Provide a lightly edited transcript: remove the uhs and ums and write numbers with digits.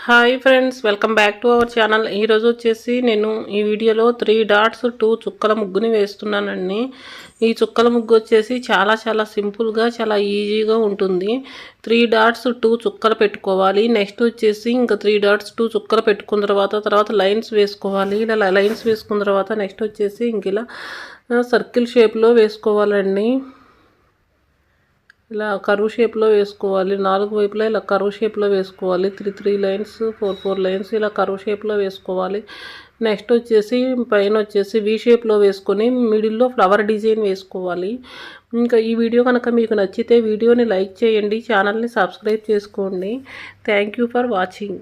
Hi friends, welcome back to our channel. ఈరోజు వచ్చేసి నేను ఈ వీడియోలో 3 డాట్స్ 2 చుక్కల ముగ్గుని వేస్తున్నానండి. ఈ చుక్కల ముగ్గు వచ్చేసి చాలా సింపుల్గా చాలా ఈజీగా ఉంటుంది. 3 డాట్స్ 2 చుక్కలు పెట్టుకోవాలి. నెక్స్ట్ వచ్చేసి ఇంకా 3 డాట్స్ 2 చుక్కలు పెట్టుకున్న తర్వాత లైన్స్ వేసుకోవాలి. ఇలా లైన్స్ వేసుకున్న తర్వాత నెక్స్ట్ వచ్చేసి ఇంక ఇలా సర్కిల్ షేప్లో వేసుకోవాలండి. ఇలా కరువు షేప్లో వేసుకోవాలి. 4 వైపులా ఇలా కరువు షేప్లో వేసుకోవాలి. 3 లైన్స్ 4 లైన్స్ ఇలా కరువు షేప్లో వేసుకోవాలి. నెక్స్ట్ వచ్చేసి పైన వచ్చేసి వి షేప్లో వేసుకొని మిడిల్లో ఫ్లవర్ డిజైన్ వేసుకోవాలి. ఇంకా ఈ వీడియో కనుక మీకు నచ్చితే వీడియోని లైక్ చేయండి, ఛానల్ని సబ్స్క్రైబ్ చేసుకోండి. Thank you for watching.